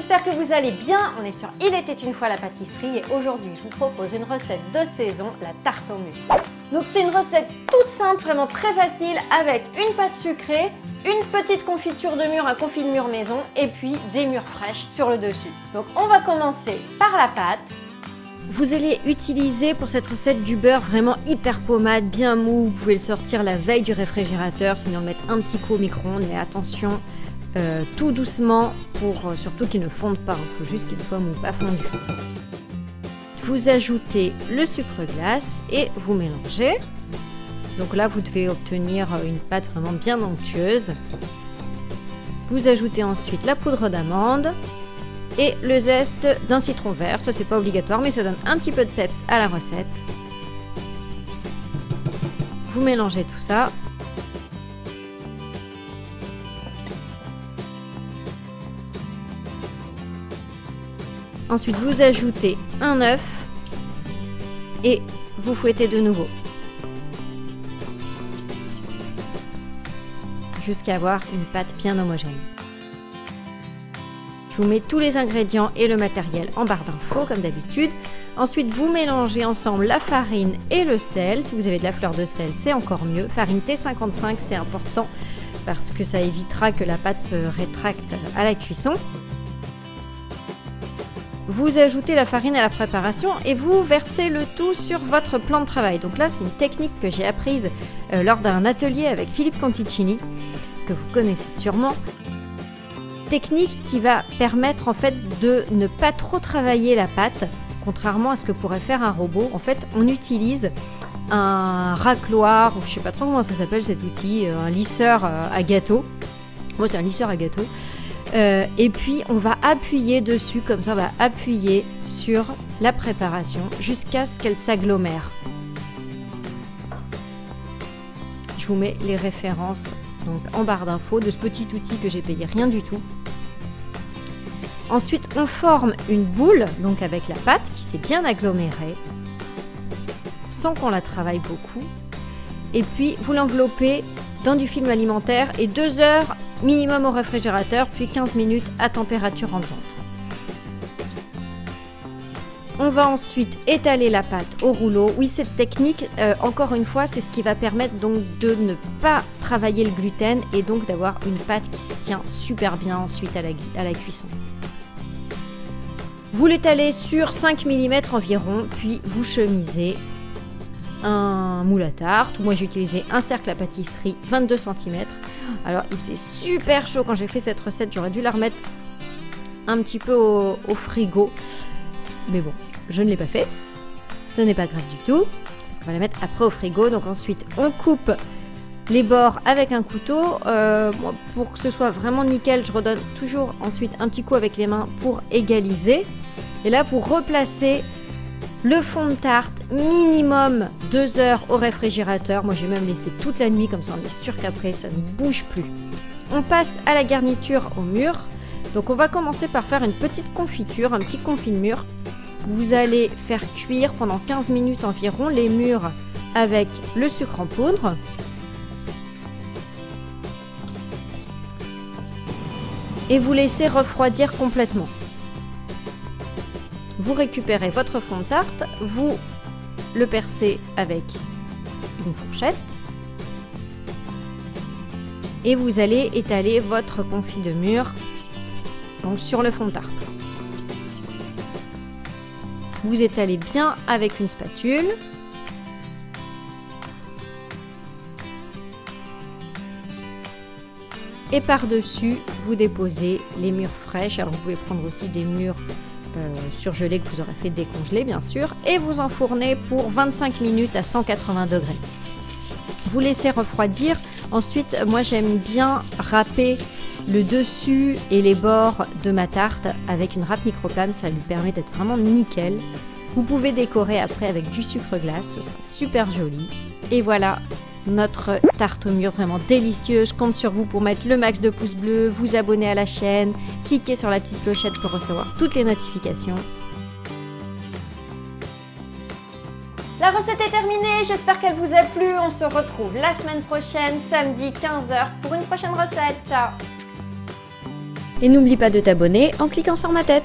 j'espère que vous allez bien. On est sur Il était une fois la pâtisserie et aujourd'hui je vous propose une recette de saison, la tarte au mûr. Donc c'est une recette toute simple, vraiment très facile avec une pâte sucrée, une petite confiture de mûre, un confit de mûre maison et puis des mûres fraîches sur le dessus. Donc on va commencer par la pâte. Vous allez utiliser pour cette recette du beurre vraiment hyper pommade, bien mou. Vous pouvez le sortir la veille du réfrigérateur, sinon le mettre un petit coup au micro-ondes. Mais attention, tout doucement pour surtout qu'il ne fonde pas. Il faut juste qu'il soit mou, pas fondu. Vous ajoutez le sucre glace et vous mélangez. Donc là, vous devez obtenir une pâte vraiment bien onctueuse. Vous ajoutez ensuite la poudre d'amande et le zeste d'un citron vert. Ça, c'est pas obligatoire, mais ça donne un petit peu de peps à la recette. Vous mélangez tout ça. Ensuite, vous ajoutez un œuf et vous fouettez de nouveau jusqu'à avoir une pâte bien homogène. Je vous mets tous les ingrédients et le matériel en barre d'infos comme d'habitude. Ensuite, vous mélangez ensemble la farine et le sel. Si vous avez de la fleur de sel, c'est encore mieux. Farine T55, c'est important parce que ça évitera que la pâte se rétracte à la cuisson. Vous ajoutez la farine à la préparation et vous versez le tout sur votre plan de travail. Donc là, c'est une technique que j'ai apprise lors d'un atelier avec Philippe Conticini, que vous connaissez sûrement. Technique qui va permettre en fait de ne pas trop travailler la pâte, contrairement à ce que pourrait faire un robot. En fait, on utilise un racloir, ou je sais pas trop comment ça s'appelle cet outil, un lisseur à gâteau. Moi, c'est un lisseur à gâteau. Et puis on va appuyer dessus, comme ça on va appuyer sur la préparation jusqu'à ce qu'elle s'agglomère. Je vous mets les références donc en barre d'infos de ce petit outil que j'ai payé rien du tout. Ensuite on forme une boule donc avec la pâte qui s'est bien agglomérée sans qu'on la travaille beaucoup. Et puis vous l'enveloppez dans du film alimentaire et 2 heures minimum au réfrigérateur, puis 15 minutes à température ambiante. On va ensuite étaler la pâte au rouleau. Oui, cette technique, encore une fois, c'est ce qui va permettre donc de ne pas travailler le gluten et donc d'avoir une pâte qui se tient super bien ensuite à la cuisson. Vous l'étalez sur 5 mm environ, puis vous chemisez un moule à tarte. Moi j'ai utilisé un cercle à pâtisserie 22 cm. Alors il faisait super chaud quand j'ai fait cette recette, j'aurais dû la remettre un petit peu au frigo, mais bon, je ne l'ai pas fait. Ce n'est pas grave du tout parce qu'on va la mettre après au frigo. Donc ensuite on coupe les bords avec un couteau. Pour que ce soit vraiment nickel, je redonne toujours ensuite un petit coup avec les mains pour égaliser. Et là vous replacez le fond de tarte minimum 2 heures au réfrigérateur. Moi j'ai même laissé toute la nuit, comme ça on est sûr qu'après ça ne bouge plus. On passe à la garniture au mûr. Donc on va commencer par faire une petite confiture, un petit confit de mûr. Vous allez faire cuire pendant 15 minutes environ les mûres avec le sucre en poudre. Et vous laissez refroidir complètement. Vous récupérez votre fond de tarte, vous le percez avec une fourchette et vous allez étaler votre confit de mûr donc sur le fond de tarte. Vous étalez bien avec une spatule. Et par-dessus, vous déposez les mûres fraîches. Alors vous pouvez prendre aussi des mûres surgelés que vous aurez fait décongeler bien sûr, et vous enfournez pour 25 minutes à 180 degrés. Vous laissez refroidir. Ensuite, moi j'aime bien râper le dessus et les bords de ma tarte avec une râpe microplane, ça lui permet d'être vraiment nickel. Vous pouvez décorer après avec du sucre glace, ce sera super joli. Et voilà notre tarte au mûr vraiment délicieuse. Je compte sur vous pour mettre le max de pouces bleus, vous abonner à la chaîne, cliquez sur la petite clochette pour recevoir toutes les notifications. La recette est terminée, j'espère qu'elle vous a plu. On se retrouve la semaine prochaine, samedi 15 h pour une prochaine recette. Ciao! Et n'oublie pas de t'abonner en cliquant sur ma tête.